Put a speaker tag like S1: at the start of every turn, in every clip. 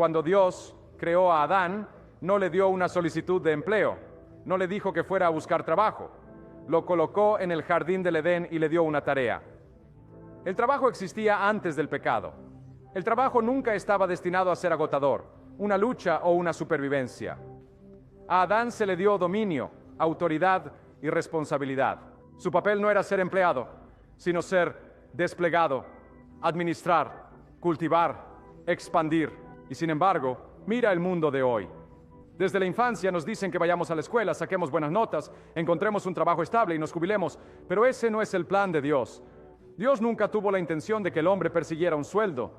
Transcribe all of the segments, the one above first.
S1: Cuando Dios creó a Adán, no le dio una solicitud de empleo, no le dijo que fuera a buscar trabajo. Lo colocó en el jardín del Edén y le dio una tarea. El trabajo existía antes del pecado. El trabajo nunca estaba destinado a ser agotador, una lucha o una supervivencia. A Adán se le dio dominio, autoridad y responsabilidad. Su papel no era ser empleado, sino ser desplegado, administrar, cultivar, expandir. Y sin embargo, mira el mundo de hoy. Desde la infancia nos dicen que vayamos a la escuela, saquemos buenas notas, encontremos un trabajo estable y nos jubilemos, pero ese no es el plan de Dios. Dios nunca tuvo la intención de que el hombre persiguiera un sueldo.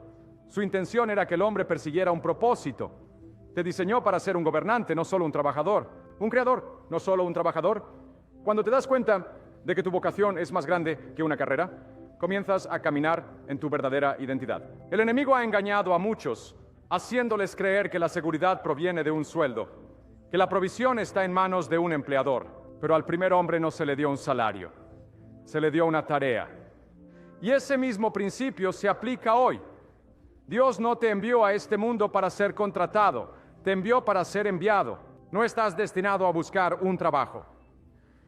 S1: Su intención era que el hombre persiguiera un propósito. Te diseñó para ser un gobernante, no solo un trabajador. Un creador, no solo un trabajador. Cuando te das cuenta de que tu vocación es más grande que una carrera, comienzas a caminar en tu verdadera identidad. El enemigo ha engañado a muchos, haciéndoles creer que la seguridad proviene de un sueldo, que la provisión está en manos de un empleador. Pero al primer hombre no se le dio un salario, se le dio una tarea. Y ese mismo principio se aplica hoy. Dios no te envió a este mundo para ser contratado, te envió para ser enviado. No estás destinado a buscar un trabajo.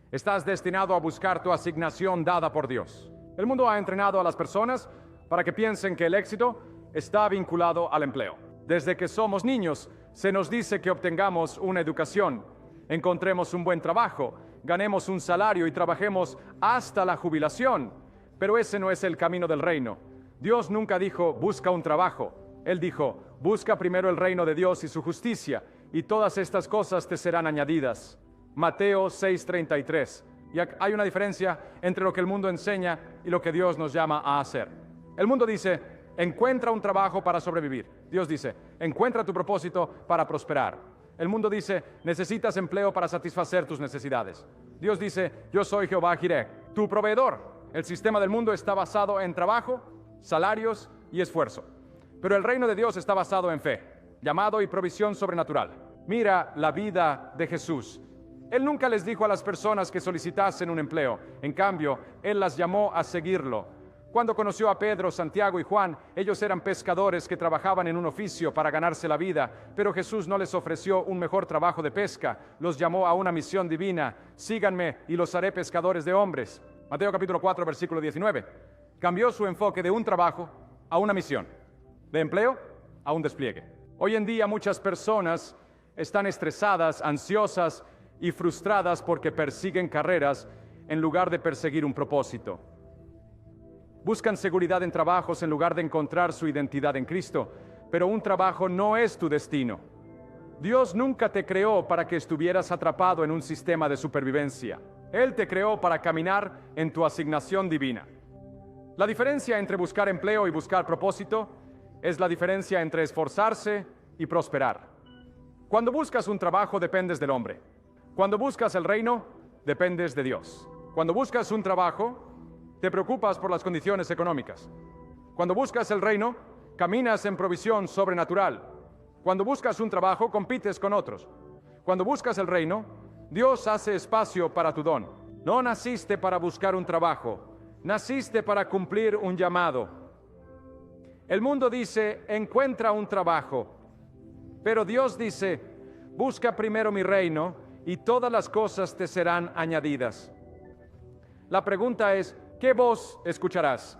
S1: Estás destinado a buscar tu asignación dada por Dios. El mundo ha entrenado a las personas para que piensen que el éxito está vinculado al empleo. Desde que somos niños, se nos dice que obtengamos una educación, encontremos un buen trabajo, ganemos un salario y trabajemos hasta la jubilación. Pero ese no es el camino del reino. Dios nunca dijo, busca un trabajo. Él dijo, busca primero el reino de Dios y su justicia, y todas estas cosas te serán añadidas. Mateo 6:33. Y hay una diferencia entre lo que el mundo enseña y lo que Dios nos llama a hacer. El mundo dice, encuentra un trabajo para sobrevivir. Dios dice, encuentra tu propósito para prosperar. El mundo dice, necesitas empleo para satisfacer tus necesidades. Dios dice, yo soy Jehová Jireh, tu proveedor. El sistema del mundo está basado en trabajo, salarios y esfuerzo. Pero el reino de Dios está basado en fe, llamado y provisión sobrenatural. Mira la vida de Jesús. Él nunca les dijo a las personas que solicitasen un empleo. En cambio, Él las llamó a seguirlo. Cuando conoció a Pedro, Santiago y Juan, ellos eran pescadores que trabajaban en un oficio para ganarse la vida, pero Jesús no les ofreció un mejor trabajo de pesca, los llamó a una misión divina. Síganme y los haré pescadores de hombres. Mateo capítulo 4, versículo 19. Cambió su enfoque de un trabajo a una misión, de empleo a un despliegue. Hoy en día muchas personas están estresadas, ansiosas y frustradas porque persiguen carreras en lugar de perseguir un propósito. Buscan seguridad en trabajos en lugar de encontrar su identidad en Cristo, pero un trabajo no es tu destino. Dios nunca te creó para que estuvieras atrapado en un sistema de supervivencia. Él te creó para caminar en tu asignación divina. La diferencia entre buscar empleo y buscar propósito es la diferencia entre esforzarse y prosperar. Cuando buscas un trabajo, dependes del hombre. Cuando buscas el reino, dependes de Dios. Cuando buscas un trabajo, te preocupas por las condiciones económicas. Cuando buscas el reino, caminas en provisión sobrenatural. Cuando buscas un trabajo, compites con otros. Cuando buscas el reino, Dios hace espacio para tu don. No naciste para buscar un trabajo, naciste para cumplir un llamado. El mundo dice, encuentra un trabajo. Pero Dios dice, busca primero mi reino y todas las cosas te serán añadidas. La pregunta es, ¿qué voz escucharás?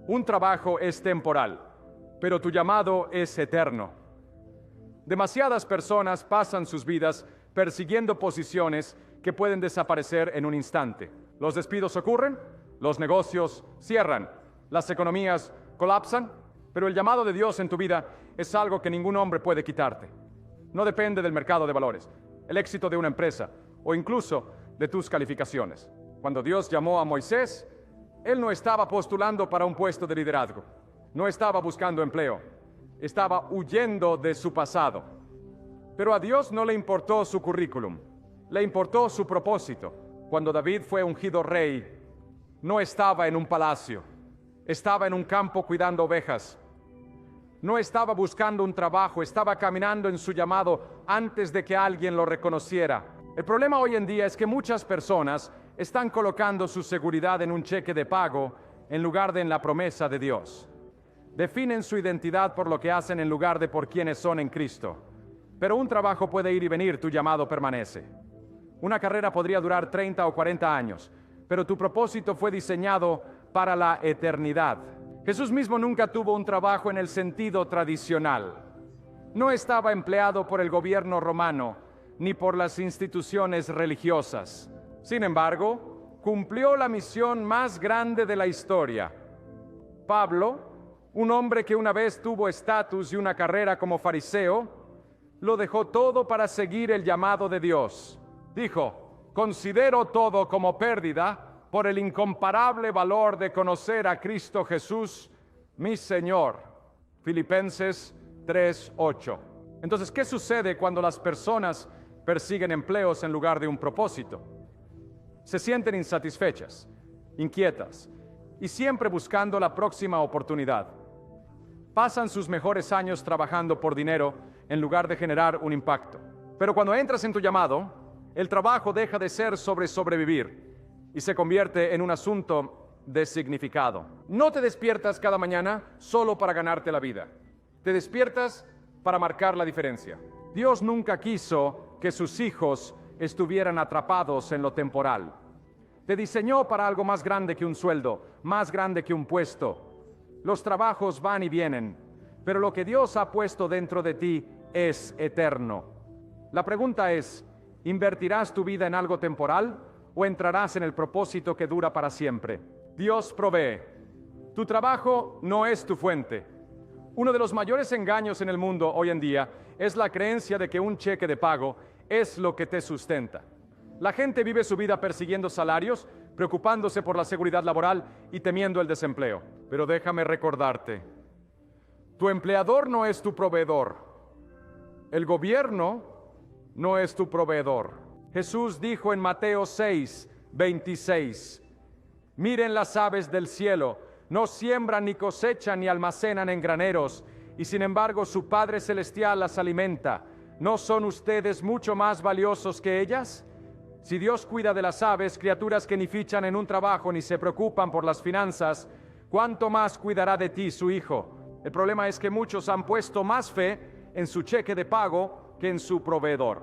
S1: Un trabajo es temporal, pero tu llamado es eterno. Demasiadas personas pasan sus vidas persiguiendo posiciones que pueden desaparecer en un instante. Los despidos ocurren, los negocios cierran, las economías colapsan, pero el llamado de Dios en tu vida es algo que ningún hombre puede quitarte. No depende del mercado de valores, el éxito de una empresa o incluso de tus calificaciones. Cuando Dios llamó a Moisés, él no estaba postulando para un puesto de liderazgo, no estaba buscando empleo, estaba huyendo de su pasado. Pero a Dios no le importó su currículum, le importó su propósito. Cuando David fue ungido rey, no estaba en un palacio, estaba en un campo cuidando ovejas. No estaba buscando un trabajo, estaba caminando en su llamado antes de que alguien lo reconociera. El problema hoy en día es que muchas personas están colocando su seguridad en un cheque de pago en lugar de en la promesa de Dios. Definen su identidad por lo que hacen en lugar de por quienes son en Cristo. Pero un trabajo puede ir y venir, tu llamado permanece. Una carrera podría durar 30 o 40 años, pero tu propósito fue diseñado para la eternidad. Jesús mismo nunca tuvo un trabajo en el sentido tradicional. No estaba empleado por el gobierno romano ni por las instituciones religiosas. Sin embargo, cumplió la misión más grande de la historia. Pablo, un hombre que una vez tuvo estatus y una carrera como fariseo, lo dejó todo para seguir el llamado de Dios. Dijo: considero todo como pérdida por el incomparable valor de conocer a Cristo Jesús, mi Señor. Filipenses 3:8. Entonces, ¿qué sucede cuando las personas persiguen empleos en lugar de un propósito? Se sienten insatisfechas, inquietas y siempre buscando la próxima oportunidad. Pasan sus mejores años trabajando por dinero en lugar de generar un impacto. Pero cuando entras en tu llamado, el trabajo deja de ser sobre sobrevivir y se convierte en un asunto de significado. No te despiertas cada mañana solo para ganarte la vida. Te despiertas para marcar la diferencia. Dios nunca quiso que sus hijos estuvieran atrapados en lo temporal. Te diseñó para algo más grande que un sueldo, más grande que un puesto. Los trabajos van y vienen, pero lo que Dios ha puesto dentro de ti es eterno. La pregunta es: ¿invertirás tu vida en algo temporal o entrarás en el propósito que dura para siempre? Dios provee. Tu trabajo no es tu fuente. Uno de los mayores engaños en el mundo hoy en día es la creencia de que un cheque de pago es lo que te sustenta. La gente vive su vida persiguiendo salarios, preocupándose por la seguridad laboral y temiendo el desempleo. Pero déjame recordarte, tu empleador no es tu proveedor. El gobierno no es tu proveedor. Jesús dijo en Mateo 6:26, miren las aves del cielo, no siembran ni cosechan ni almacenan en graneros, y sin embargo su Padre Celestial las alimenta. ¿No son ustedes mucho más valiosos que ellas? Si Dios cuida de las aves, criaturas que ni fichan en un trabajo ni se preocupan por las finanzas, ¿cuánto más cuidará de ti su Hijo? El problema es que muchos han puesto más fe en su cheque de pago que en su proveedor.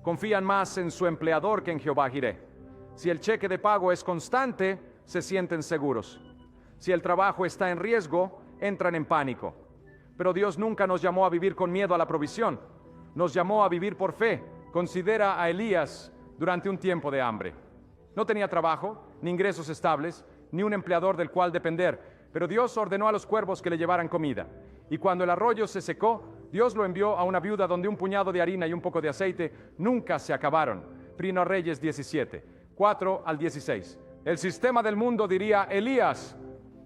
S1: Confían más en su empleador que en Jehová Jireh. Si el cheque de pago es constante, se sienten seguros. Si el trabajo está en riesgo, entran en pánico. Pero Dios nunca nos llamó a vivir con miedo a la provisión. Nos llamó a vivir por fe. Considera a Elías durante un tiempo de hambre. No tenía trabajo, ni ingresos estables, ni un empleador del cual depender, pero Dios ordenó a los cuervos que le llevaran comida. Y cuando el arroyo se secó, Dios lo envió a una viuda donde un puñado de harina y un poco de aceite nunca se acabaron. Primero Reyes 17, 4 al 16. El sistema del mundo diría: Elías,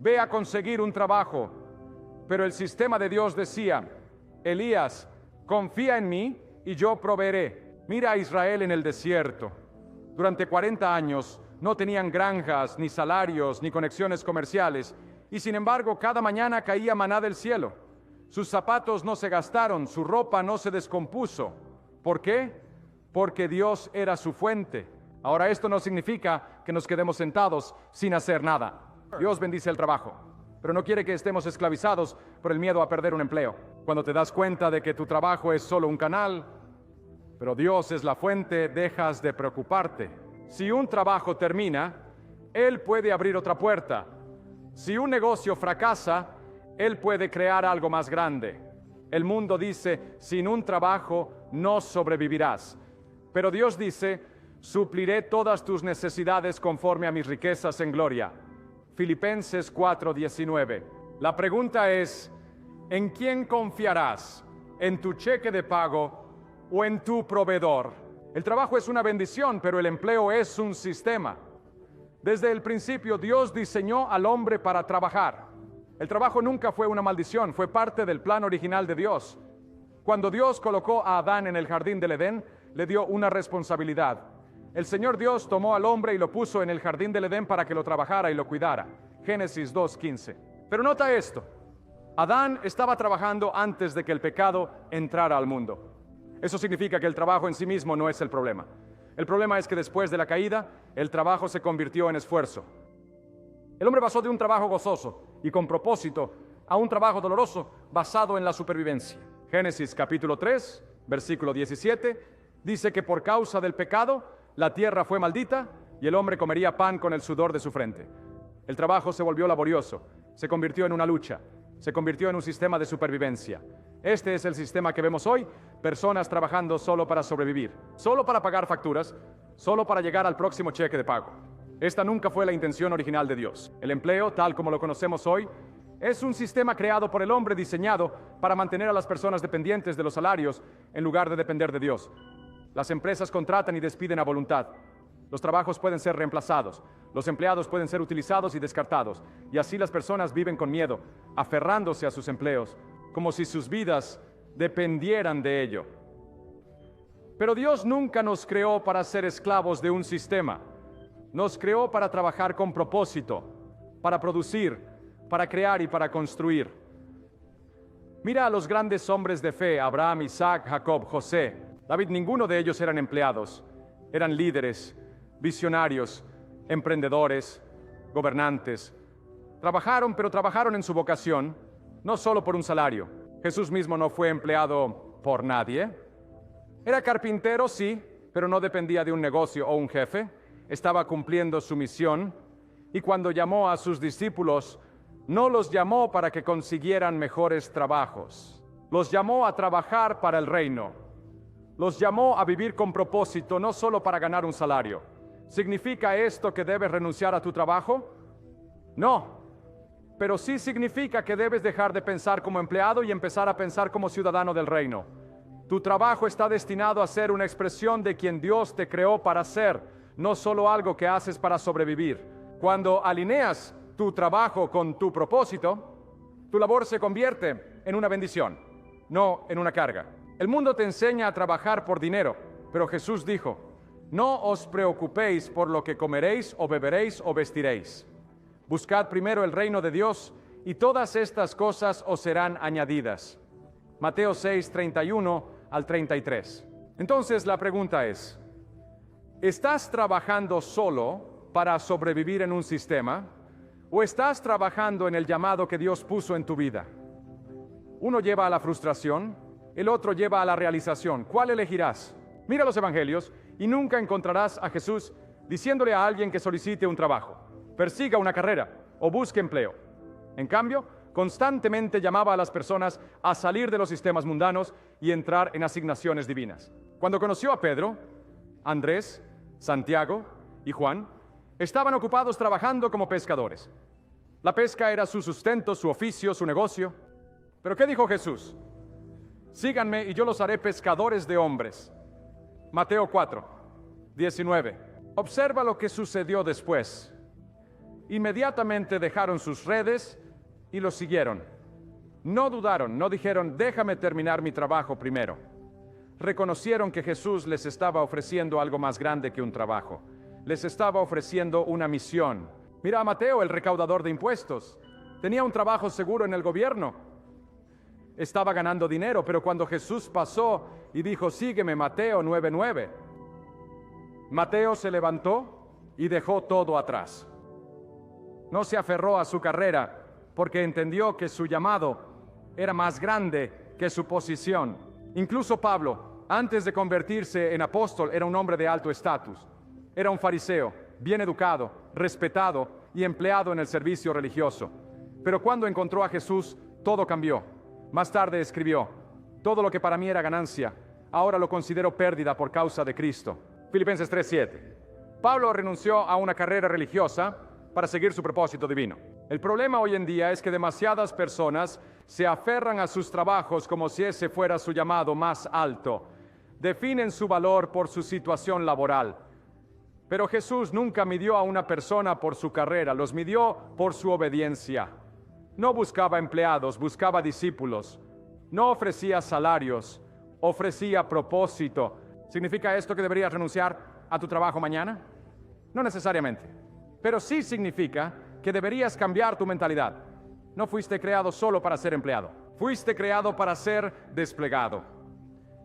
S1: ve a conseguir un trabajo. Pero el sistema de Dios decía: Elías, confía en mí y yo proveeré. Mira a Israel en el desierto. Durante 40 años no tenían granjas, ni salarios, ni conexiones comerciales, y sin embargo cada mañana caía maná del cielo. Sus zapatos no se gastaron, su ropa no se descompuso. ¿Por qué? Porque Dios era su fuente. Ahora, esto no significa que nos quedemos sentados sin hacer nada. Dios bendice el trabajo, pero no quiere que estemos esclavizados por el miedo a perder un empleo. Cuando te das cuenta de que tu trabajo es solo un canal, pero Dios es la fuente, dejas de preocuparte. Si un trabajo termina, Él puede abrir otra puerta. Si un negocio fracasa, Él puede crear algo más grande. El mundo dice: sin un trabajo no sobrevivirás. Pero Dios dice: supliré todas tus necesidades conforme a mis riquezas en gloria. Filipenses 4:19. La pregunta es: ¿en quién confiarás? ¿En tu cheque de pago o en tu proveedor? El trabajo es una bendición, pero el empleo es un sistema. Desde el principio Dios diseñó al hombre para trabajar. El trabajo nunca fue una maldición, fue parte del plan original de Dios. Cuando Dios colocó a Adán en el jardín del Edén, le dio una responsabilidad. El Señor Dios tomó al hombre y lo puso en el jardín del Edén para que lo trabajara y lo cuidara. Génesis 2:15. Pero nota esto: Adán estaba trabajando antes de que el pecado entrara al mundo. Eso significa que el trabajo en sí mismo no es el problema. El problema es que después de la caída, el trabajo se convirtió en esfuerzo. El hombre pasó de un trabajo gozoso y con propósito a un trabajo doloroso basado en la supervivencia. Génesis capítulo 3, versículo 17, dice que por causa del pecado, la tierra fue maldita y el hombre comería pan con el sudor de su frente. El trabajo se volvió laborioso, se convirtió en una lucha, se convirtió en un sistema de supervivencia. Este es el sistema que vemos hoy, personas trabajando solo para sobrevivir, solo para pagar facturas, solo para llegar al próximo cheque de pago. Esta nunca fue la intención original de Dios. El empleo, tal como lo conocemos hoy, es un sistema creado por el hombre diseñado para mantener a las personas dependientes de los salarios en lugar de depender de Dios. Las empresas contratan y despiden a voluntad. Los trabajos pueden ser reemplazados, los empleados pueden ser utilizados y descartados, y así las personas viven con miedo, aferrándose a sus empleos, como si sus vidas dependieran de ello. Pero Dios nunca nos creó para ser esclavos de un sistema. Nos creó para trabajar con propósito, para producir, para crear y para construir. Mira a los grandes hombres de fe, Abraham, Isaac, Jacob, José, David. Ninguno de ellos eran empleados, eran líderes, visionarios, emprendedores, gobernantes. Trabajaron, pero trabajaron en su vocación, no solo por un salario. Jesús mismo no fue empleado por nadie. Era carpintero, sí, pero no dependía de un negocio o un jefe. Estaba cumpliendo su misión, y cuando llamó a sus discípulos, no los llamó para que consiguieran mejores trabajos. Los llamó a trabajar para el reino. Los llamó a vivir con propósito, no solo para ganar un salario. ¿Significa esto que debes renunciar a tu trabajo? No, pero sí significa que debes dejar de pensar como empleado y empezar a pensar como ciudadano del reino. Tu trabajo está destinado a ser una expresión de quien Dios te creó para ser, no solo algo que haces para sobrevivir. Cuando alineas tu trabajo con tu propósito, tu labor se convierte en una bendición, no en una carga. El mundo te enseña a trabajar por dinero, pero Jesús dijo: no os preocupéis por lo que comeréis o beberéis o vestiréis. Buscad primero el reino de Dios y todas estas cosas os serán añadidas. Mateo 6, 31 al 33. Entonces la pregunta es: ¿estás trabajando solo para sobrevivir en un sistema? ¿O estás trabajando en el llamado que Dios puso en tu vida? Uno lleva a la frustración, el otro lleva a la realización. ¿Cuál elegirás? Mira los evangelios y nunca encontrarás a Jesús diciéndole a alguien que solicite un trabajo, persiga una carrera o busque empleo. En cambio, constantemente llamaba a las personas a salir de los sistemas mundanos y entrar en asignaciones divinas. Cuando conoció a Pedro, Andrés, Santiago y Juan, estaban ocupados trabajando como pescadores. La pesca era su sustento, su oficio, su negocio. ¿Pero qué dijo Jesús? Síganme y yo los haré pescadores de hombres. Mateo 4, 19. Observa lo que sucedió después. Inmediatamente dejaron sus redes y los siguieron. No dudaron, no dijeron: déjame terminar mi trabajo primero. Reconocieron que Jesús les estaba ofreciendo algo más grande que un trabajo. Les estaba ofreciendo una misión. Mira a Mateo, el recaudador de impuestos. Tenía un trabajo seguro en el gobierno. Estaba ganando dinero, pero cuando Jesús pasó y dijo: sígueme, Mateo 9:9, Mateo se levantó y dejó todo atrás. No se aferró a su carrera porque entendió que su llamado era más grande que su posición. Incluso Pablo, antes de convertirse en apóstol, era un hombre de alto estatus. Era un fariseo, bien educado, respetado y empleado en el servicio religioso. Pero cuando encontró a Jesús, todo cambió. Más tarde escribió: todo lo que para mí era ganancia, ahora lo considero pérdida por causa de Cristo. Filipenses 3:7. Pablo renunció a una carrera religiosa para seguir su propósito divino. El problema hoy en día es que demasiadas personas se aferran a sus trabajos como si ese fuera su llamado más alto. Definen su valor por su situación laboral. Pero Jesús nunca midió a una persona por su carrera, los midió por su obediencia. No buscaba empleados, buscaba discípulos. No ofrecía salarios, ofrecía propósito. ¿Significa esto que deberías renunciar a tu trabajo mañana? No necesariamente, pero sí significa que deberías cambiar tu mentalidad. No fuiste creado solo para ser empleado, fuiste creado para ser desplegado.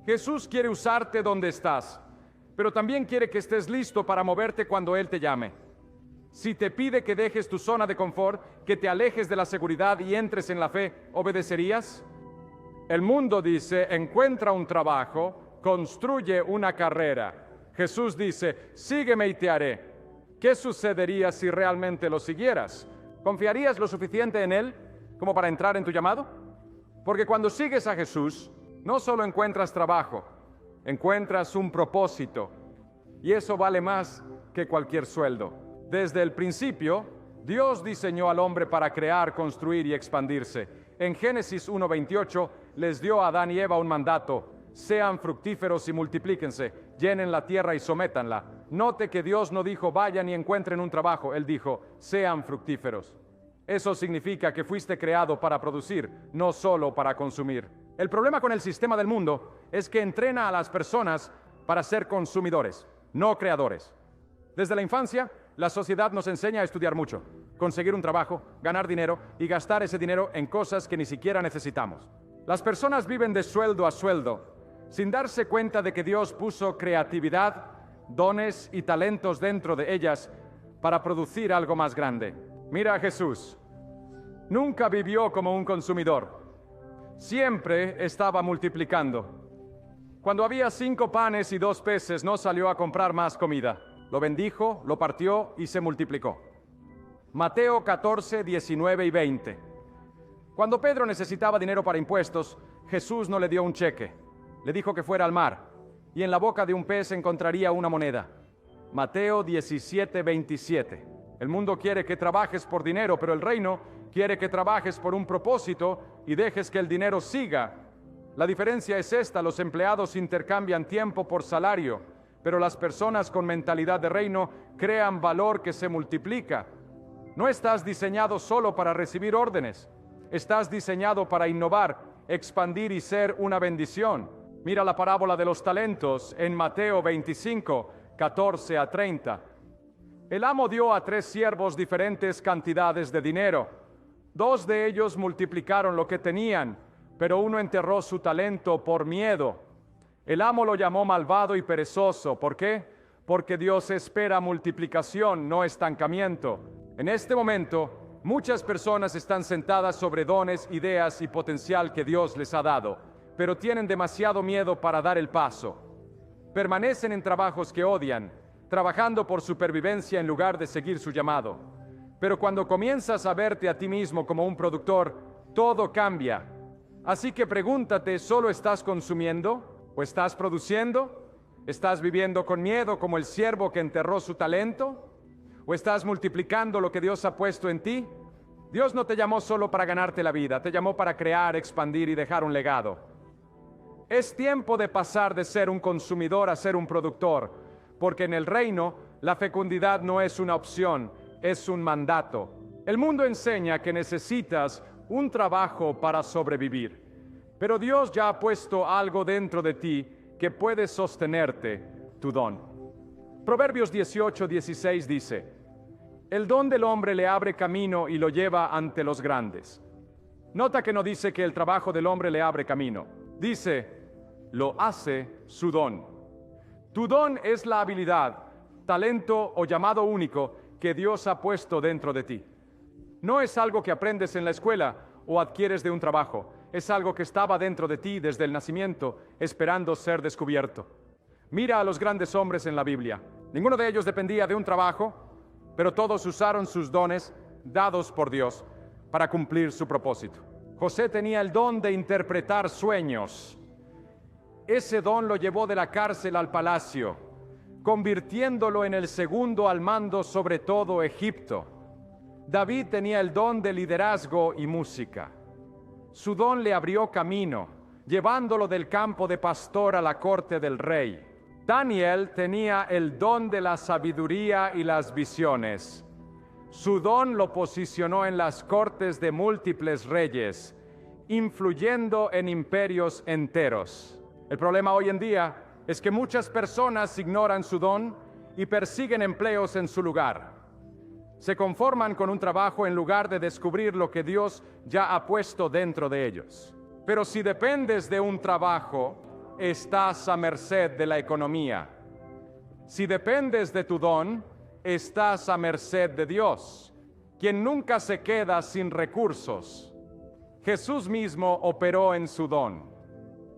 S1: Jesús quiere usarte donde estás, pero también quiere que estés listo para moverte cuando Él te llame. Si te pide que dejes tu zona de confort, que te alejes de la seguridad y entres en la fe, ¿obedecerías? El mundo dice, encuentra un trabajo, construye una carrera. Jesús dice, sígueme y te haré. ¿Qué sucedería si realmente lo siguieras? ¿Confiarías lo suficiente en Él como para entrar en tu llamado? Porque cuando sigues a Jesús, no solo encuentras trabajo, encuentras un propósito. Y eso vale más que cualquier sueldo. Desde el principio, Dios diseñó al hombre para crear, construir y expandirse. En Génesis 1:28 les dio a Adán y Eva un mandato: sean fructíferos y multiplíquense, llenen la tierra y sométanla. Note que Dios no dijo vayan y encuentren un trabajo, Él dijo sean fructíferos. Eso significa que fuiste creado para producir, no solo para consumir. El problema con el sistema del mundo es que entrena a las personas para ser consumidores, no creadores. Desde la infancia, la sociedad nos enseña a estudiar mucho, conseguir un trabajo, ganar dinero y gastar ese dinero en cosas que ni siquiera necesitamos. Las personas viven de sueldo a sueldo, sin darse cuenta de que Dios puso creatividad, dones y talentos dentro de ellas para producir algo más grande. Mira a Jesús. Nunca vivió como un consumidor. Siempre estaba multiplicando. Cuando había 5 panes y 2 peces, no salió a comprar más comida. Lo bendijo, lo partió y se multiplicó. Mateo 14, 19 y 20. Cuando Pedro necesitaba dinero para impuestos, Jesús no le dio un cheque. Le dijo que fuera al mar y en la boca de un pez encontraría una moneda. Mateo 17, 27. El mundo quiere que trabajes por dinero, pero el reino quiere que trabajes por un propósito y dejes que el dinero siga. La diferencia es esta: los empleados intercambian tiempo por salario, pero las personas con mentalidad de reino crean valor que se multiplica. No estás diseñado solo para recibir órdenes, estás diseñado para innovar, expandir y ser una bendición. Mira la parábola de los talentos en Mateo 25, 14 a 30. El amo dio a 3 siervos diferentes cantidades de dinero. 2 de ellos multiplicaron lo que tenían, pero uno enterró su talento por miedo. El amo lo llamó malvado y perezoso. ¿Por qué? Porque Dios espera multiplicación, no estancamiento. En este momento, muchas personas están sentadas sobre dones, ideas y potencial que Dios les ha dado, pero tienen demasiado miedo para dar el paso. Permanecen en trabajos que odian, trabajando por supervivencia en lugar de seguir su llamado. Pero cuando comienzas a verte a ti mismo como un productor, todo cambia. Así que pregúntate, ¿solo estás consumiendo o estás produciendo? ¿Estás viviendo con miedo como el siervo que enterró su talento? ¿O estás multiplicando lo que Dios ha puesto en ti? Dios no te llamó solo para ganarte la vida, te llamó para crear, expandir y dejar un legado. Es tiempo de pasar de ser un consumidor a ser un productor, porque en el reino la fecundidad no es una opción, es un mandato. El mundo enseña que necesitas un trabajo para sobrevivir, pero Dios ya ha puesto algo dentro de ti que puede sostenerte, tu don. Proverbios 18, 16 dice: el don del hombre le abre camino y lo lleva ante los grandes. Nota que no dice que el trabajo del hombre le abre camino. Dice, lo hace su don. Tu don es la habilidad, talento o llamado único que Dios ha puesto dentro de ti. No es algo que aprendes en la escuela o adquieres de un trabajo. Es algo que estaba dentro de ti desde el nacimiento, esperando ser descubierto. Mira a los grandes hombres en la Biblia. Ninguno de ellos dependía de un trabajo, pero todos usaron sus dones dados por Dios para cumplir su propósito. José tenía el don de interpretar sueños. Ese don lo llevó de la cárcel al palacio, convirtiéndolo en el segundo al mando sobre todo Egipto. David tenía el don de liderazgo y música. Su don le abrió camino, llevándolo del campo de pastor a la corte del rey. Daniel tenía el don de la sabiduría y las visiones. Su don lo posicionó en las cortes de múltiples reyes, influyendo en imperios enteros. El problema hoy en día es que muchas personas ignoran su don y persiguen empleos en su lugar. Se conforman con un trabajo en lugar de descubrir lo que Dios ya ha puesto dentro de ellos. Pero si dependes de un trabajo, estás a merced de la economía. Si dependes de tu don, estás a merced de Dios, quien nunca se queda sin recursos. Jesús mismo operó en su don.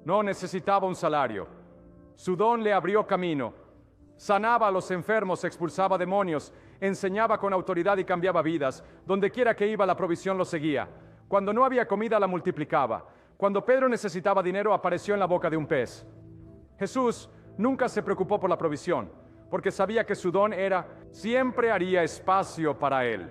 S1: No necesitaba un salario. Su don le abrió camino. Sanaba a los enfermos, expulsaba demonios, enseñaba con autoridad y cambiaba vidas. Donde quiera que iba, la provisión lo seguía. Cuando no había comida, la multiplicaba. Cuando Pedro necesitaba dinero, apareció en la boca de un pez. Jesús nunca se preocupó por la provisión, porque sabía que su don siempre haría espacio para él.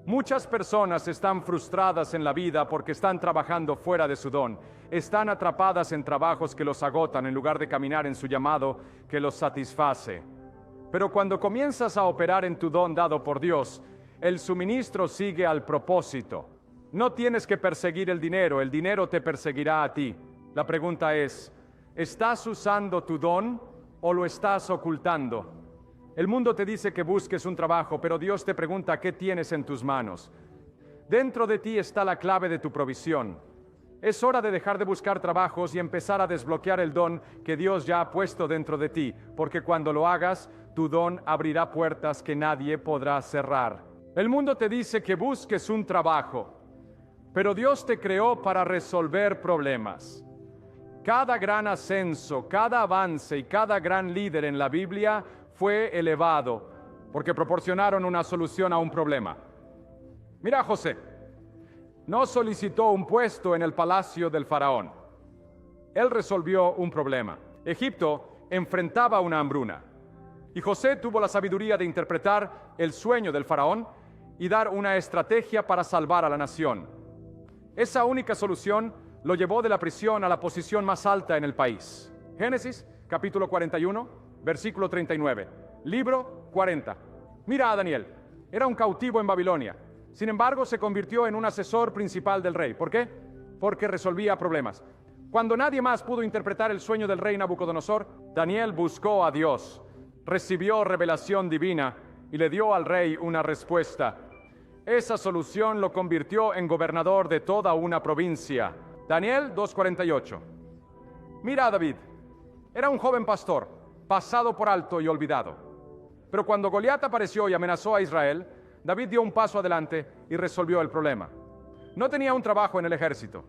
S1: Muchas personas están frustradas en la vida porque están trabajando fuera de su don. Están atrapadas en trabajos que los agotan en lugar de caminar en su llamado que los satisface. Pero cuando comienzas a operar en tu don dado por Dios, el suministro sigue al propósito. No tienes que perseguir el dinero te perseguirá a ti. La pregunta es, ¿estás usando tu don o lo estás ocultando? El mundo te dice que busques un trabajo, pero Dios te pregunta qué tienes en tus manos. Dentro de ti está la clave de tu provisión. Es hora de dejar de buscar trabajos y empezar a desbloquear el don que Dios ya ha puesto dentro de ti, porque cuando lo hagas, tu don abrirá puertas que nadie podrá cerrar. El mundo te dice que busques un trabajo, pero Dios te creó para resolver problemas. Cada gran ascenso, cada avance y cada gran líder en la Biblia fue elevado porque proporcionaron una solución a un problema. Mira a José. No solicitó un puesto en el palacio del faraón. Él resolvió un problema. Egipto enfrentaba una hambruna. Y José tuvo la sabiduría de interpretar el sueño del faraón y dar una estrategia para salvar a la nación. Esa única solución lo llevó de la prisión a la posición más alta en el país. Génesis, capítulo 41. Versículo 39, libro 40. Mira a Daniel, era un cautivo en Babilonia. Sin embargo, se convirtió en un asesor principal del rey. ¿Por qué? Porque resolvía problemas. Cuando nadie más pudo interpretar el sueño del rey Nabucodonosor, Daniel buscó a Dios, recibió revelación divina y le dio al rey una respuesta. Esa solución lo convirtió en gobernador de toda una provincia. Daniel 2:48. Mira a David, era un joven pastor, pasado por alto y olvidado. Pero cuando Goliat apareció y amenazó a Israel, David dio un paso adelante y resolvió el problema. No tenía un trabajo en el ejército,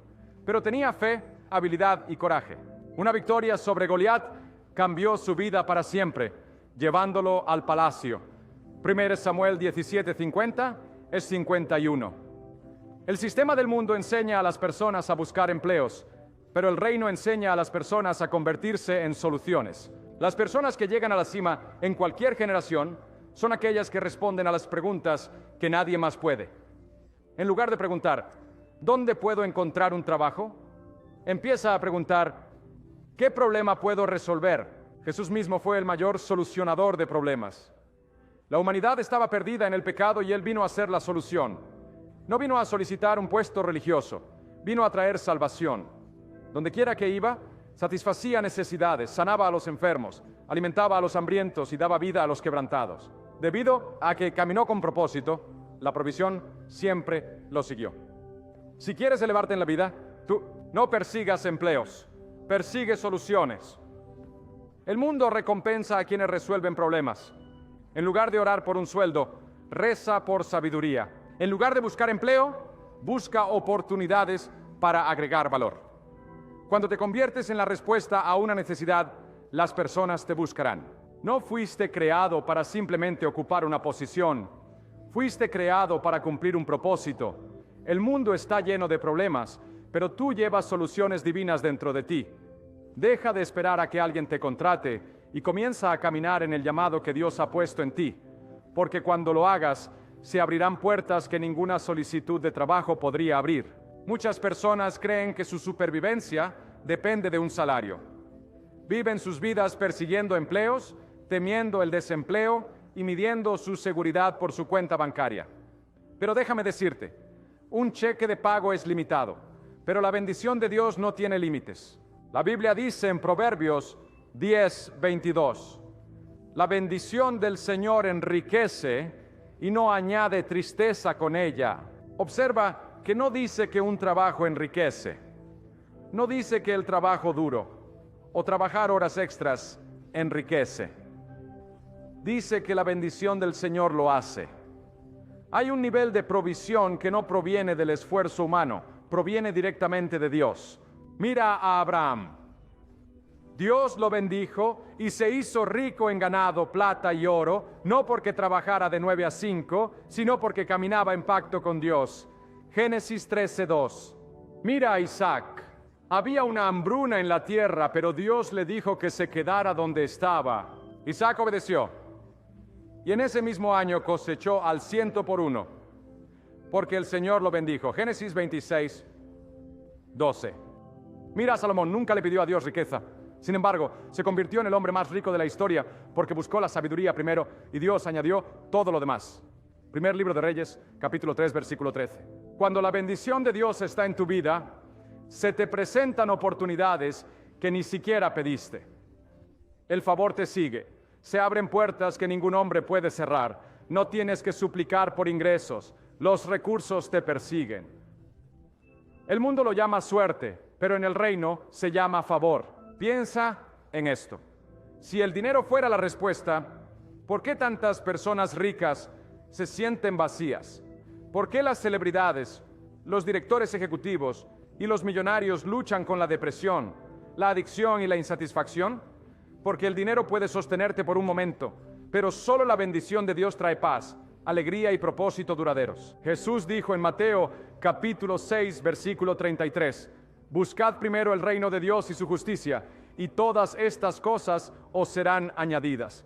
S1: pero tenía fe, habilidad y coraje. Una victoria sobre Goliat cambió su vida para siempre, llevándolo al palacio. 1 Samuel 17:50 es 51. El sistema del mundo enseña a las personas a buscar empleos, pero el reino enseña a las personas a convertirse en soluciones. Las personas que llegan a la cima en cualquier generación son aquellas que responden a las preguntas que nadie más puede. En lugar de preguntar, ¿dónde puedo encontrar un trabajo?, empieza a preguntar, ¿qué problema puedo resolver? Jesús mismo fue el mayor solucionador de problemas. La humanidad estaba perdida en el pecado y Él vino a ser la solución. No vino a solicitar un puesto religioso, vino a traer salvación. Donde quiera que iba, satisfacía necesidades, sanaba a los enfermos, alimentaba a los hambrientos y daba vida a los quebrantados. Debido a que caminó con propósito, la provisión siempre lo siguió. Si quieres elevarte en la vida, tú no persigas empleos, persigue soluciones. El mundo recompensa a quienes resuelven problemas. En lugar de orar por un sueldo, reza por sabiduría. En lugar de buscar empleo, busca oportunidades para agregar valor. Cuando te conviertes en la respuesta a una necesidad, las personas te buscarán. No fuiste creado para simplemente ocupar una posición. Fuiste creado para cumplir un propósito. El mundo está lleno de problemas, pero tú llevas soluciones divinas dentro de ti. Deja de esperar a que alguien te contrate y comienza a caminar en el llamado que Dios ha puesto en ti, porque cuando lo hagas, se abrirán puertas que ninguna solicitud de trabajo podría abrir. Muchas personas creen que su supervivencia depende de un salario. Viven sus vidas persiguiendo empleos, temiendo el desempleo y midiendo su seguridad por su cuenta bancaria. Pero déjame decirte, un cheque de pago es limitado, pero la bendición de Dios no tiene límites. La Biblia dice en Proverbios 10:22, la bendición del Señor enriquece y no añade tristeza con ella. Observa que no dice que un trabajo enriquece. No dice que el trabajo duro o trabajar horas extras enriquece. dice que la bendición del Señor lo hace. Hay un nivel de provisión que no proviene del esfuerzo humano, proviene directamente de Dios. Mira a Abraham. Dios lo bendijo y se hizo rico en ganado, plata y oro, no porque trabajara de 9 a 5, sino porque caminaba en pacto con Dios. Génesis 13:2. Mira a Isaac. Había una hambruna en la tierra, pero Dios le dijo que se quedara donde estaba. Isaac obedeció. Y en ese mismo año cosechó al 100 por 1, porque el Señor lo bendijo. Génesis 26:12. Mira a Salomón, nunca le pidió a Dios riqueza. Sin embargo, se convirtió en el hombre más rico de la historia porque buscó la sabiduría primero y Dios añadió todo lo demás. Primer libro de Reyes, capítulo 3, versículo 13. Cuando la bendición de Dios está en tu vida, se te presentan oportunidades que ni siquiera pediste. El favor te sigue. Se abren puertas que ningún hombre puede cerrar. No tienes que suplicar por ingresos. Los recursos te persiguen. El mundo lo llama suerte, pero en el reino se llama favor. Piensa en esto. Si el dinero fuera la respuesta, ¿por qué tantas personas ricas se sienten vacías? ¿Por qué las celebridades, los directores ejecutivos y los millonarios luchan con la depresión, la adicción y la insatisfacción? Porque el dinero puede sostenerte por un momento, pero solo la bendición de Dios trae paz, alegría y propósito duraderos. Jesús dijo en Mateo capítulo 6, versículo 33, buscad primero el reino de Dios y su justicia, y todas estas cosas os serán añadidas.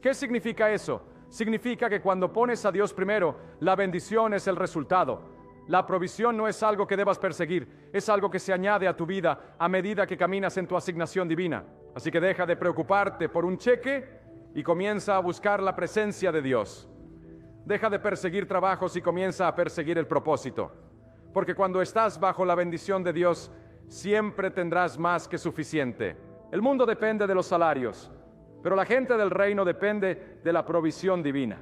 S1: ¿Qué significa eso? Significa que cuando pones a Dios primero, la bendición es el resultado. La provisión no es algo que debas perseguir, es algo que se añade a tu vida a medida que caminas en tu asignación divina. Así que deja de preocuparte por un cheque y comienza a buscar la presencia de Dios. Deja de perseguir trabajos y comienza a perseguir el propósito. Porque cuando estás bajo la bendición de Dios, siempre tendrás más que suficiente. El mundo depende de los salarios, pero la gente del reino depende de la provisión divina.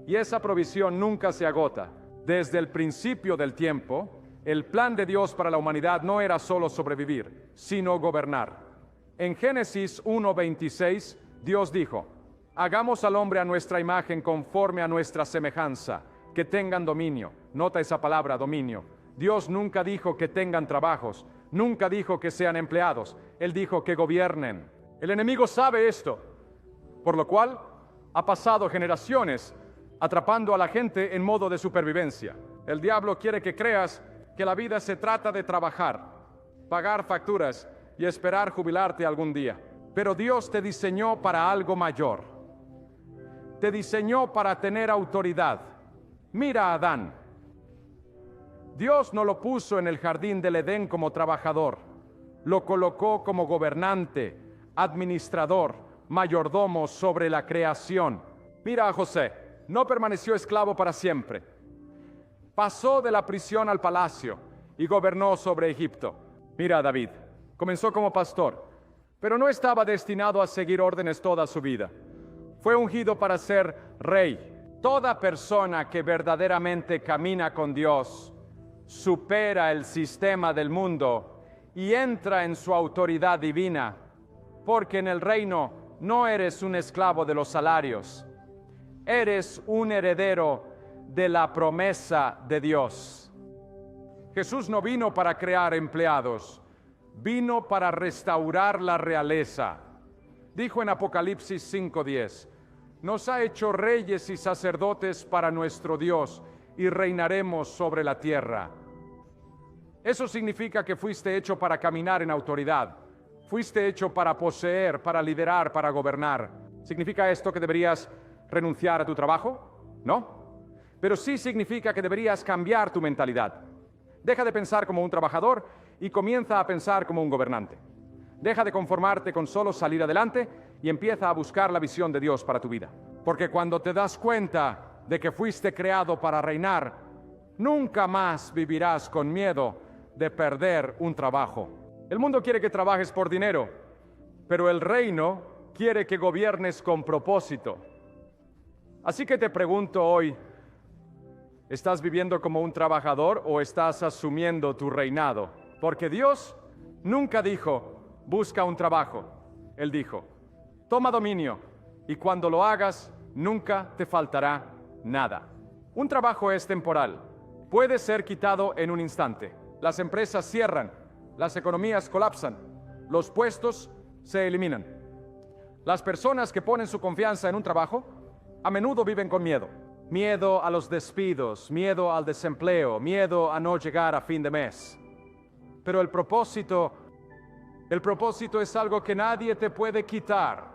S1: Y esa provisión nunca se agota. Desde el principio del tiempo, el plan de Dios para la humanidad no era solo sobrevivir, sino gobernar. En Génesis 1:26, Dios dijo, hagamos al hombre a nuestra imagen conforme a nuestra semejanza, que tengan dominio. Nota esa palabra, dominio. Dios nunca dijo que tengan trabajos, nunca dijo que sean empleados. Él dijo que gobiernen. El enemigo sabe esto, por lo cual ha pasado generaciones atrapando a la gente en modo de supervivencia. El diablo quiere que creas que la vida se trata de trabajar, pagar facturas y esperar jubilarte algún día. Pero Dios te diseñó para algo mayor. Te diseñó para tener autoridad. Mira a Adán. Dios no lo puso en el jardín del Edén como trabajador. Lo colocó como gobernante, administrador, mayordomo sobre la creación. Mira a José. No permaneció esclavo para siempre. Pasó de la prisión al palacio y gobernó sobre Egipto. Mira a David. Comenzó como pastor, pero no estaba destinado a seguir órdenes toda su vida. Fue ungido para ser rey. Toda persona que verdaderamente camina con Dios supera el sistema del mundo y entra en su autoridad divina, porque en el reino no eres un esclavo de los salarios, eres un heredero de la promesa de Dios. Jesús no vino para crear empleados, vino para restaurar la realeza. Dijo en Apocalipsis 5:10, nos ha hecho reyes y sacerdotes para nuestro Dios y reinaremos sobre la tierra. Eso significa que fuiste hecho para caminar en autoridad. Fuiste hecho para poseer, para liderar, para gobernar. ¿Significa esto que deberías renunciar a tu trabajo? No. Pero sí significa que deberías cambiar tu mentalidad. Deja de pensar como un trabajador y comienza a pensar como un gobernante. Deja de conformarte con solo salir adelante y empieza a buscar la visión de Dios para tu vida. Porque cuando te das cuenta de que fuiste creado para reinar, nunca más vivirás con miedo de perder un trabajo. El mundo quiere que trabajes por dinero, pero el reino quiere que gobiernes con propósito. Así que te pregunto hoy, ¿estás viviendo como un trabajador o estás asumiendo tu reinado? Porque Dios nunca dijo, busca un trabajo. Él dijo, toma dominio y cuando lo hagas, nunca te faltará nada. Un trabajo es temporal. Puede ser quitado en un instante. Las empresas cierran, las economías colapsan, los puestos se eliminan. Las personas que ponen su confianza en un trabajo a menudo viven con miedo. Miedo a los despidos, miedo al desempleo, miedo a no llegar a fin de mes. Pero el propósito es algo que nadie te puede quitar.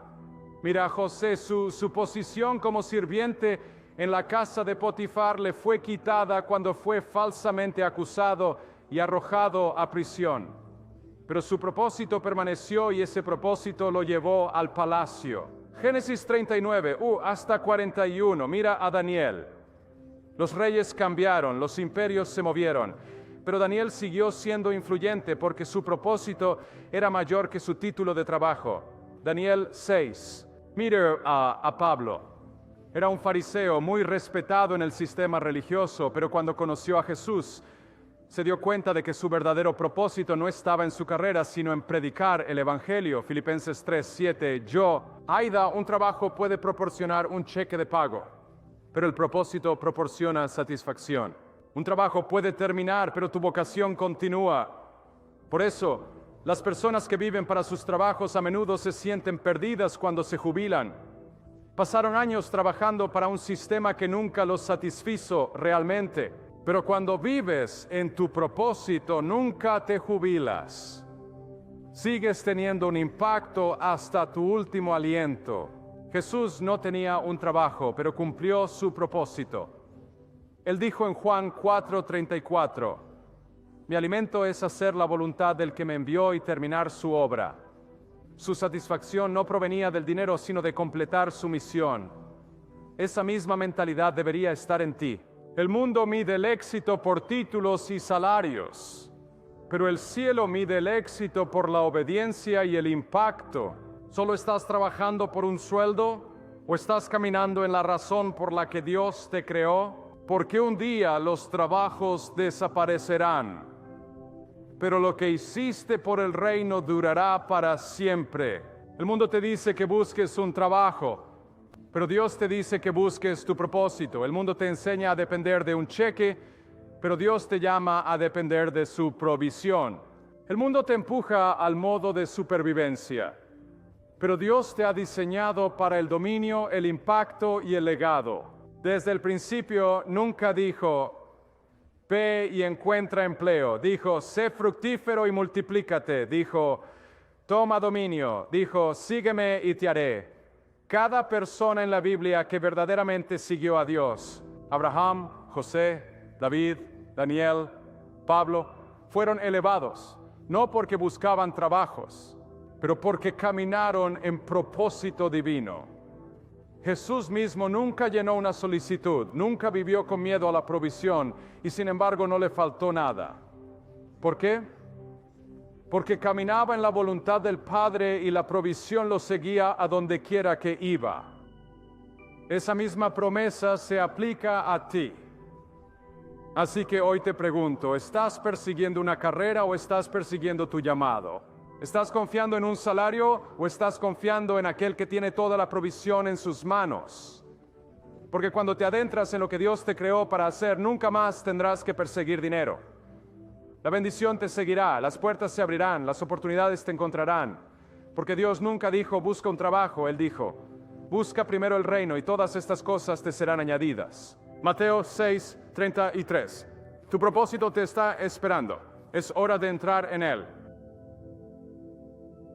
S1: Mira, José, su posición como sirviente en la casa de Potifar le fue quitada cuando fue falsamente acusado y arrojado a prisión. Pero su propósito permaneció y ese propósito lo llevó al palacio. Génesis 39, hasta 41, mira a Daniel. Los reyes cambiaron, los imperios se movieron, pero Daniel siguió siendo influyente porque su propósito era mayor que su título de trabajo. Daniel 6, mira a Pablo. Era un fariseo muy respetado en el sistema religioso, pero cuando conoció a Jesús, se dio cuenta de que su verdadero propósito no estaba en su carrera, sino en predicar el Evangelio. Filipenses 3:7. Aida, un trabajo puede proporcionar un cheque de pago, pero el propósito proporciona satisfacción. Un trabajo puede terminar, pero tu vocación continúa. Por eso, las personas que viven para sus trabajos a menudo se sienten perdidas cuando se jubilan. Pasaron años trabajando para un sistema que nunca los satisfizo realmente. Pero cuando vives en tu propósito, nunca te jubilas. Sigues teniendo un impacto hasta tu último aliento. Jesús no tenía un trabajo, pero cumplió su propósito. Él dijo en Juan 4:34, mi alimento es hacer la voluntad del que me envió y terminar su obra. Su satisfacción no provenía del dinero, sino de completar su misión. Esa misma mentalidad debería estar en ti. El mundo mide el éxito por títulos y salarios, pero el cielo mide el éxito por la obediencia y el impacto. ¿Solo estás trabajando por un sueldo o estás caminando en la razón por la que Dios te creó? Porque un día los trabajos desaparecerán, pero lo que hiciste por el reino durará para siempre. El mundo te dice que busques un trabajo, pero Dios te dice que busques tu propósito. El mundo te enseña a depender de un cheque, pero Dios te llama a depender de su provisión. El mundo te empuja al modo de supervivencia, pero Dios te ha diseñado para el dominio, el impacto y el legado. Desde el principio nunca dijo, ve y encuentra empleo. Dijo, sé fructífero y multiplícate. Dijo, toma dominio. Dijo, sígueme y te haré. Cada persona en la Biblia que verdaderamente siguió a Dios, Abraham, José, David, Daniel, Pablo, fueron elevados, no porque buscaban trabajos, pero porque caminaron en propósito divino. Jesús mismo nunca llenó una solicitud, nunca vivió con miedo a la provisión y sin embargo no le faltó nada. ¿Por qué? Porque caminaba en la voluntad del Padre y la provisión lo seguía a donde quiera que iba. Esa misma promesa se aplica a ti. Así que hoy te pregunto, ¿estás persiguiendo una carrera o estás persiguiendo tu llamado? ¿Estás confiando en un salario o estás confiando en aquel que tiene toda la provisión en sus manos? Porque cuando te adentras en lo que Dios te creó para hacer, nunca más tendrás que perseguir dinero. La bendición te seguirá, las puertas se abrirán, las oportunidades te encontrarán. Porque Dios nunca dijo, busca un trabajo. Él dijo, busca primero el reino y todas estas cosas te serán añadidas. Mateo 6:33. Tu propósito te está esperando. Es hora de entrar en él.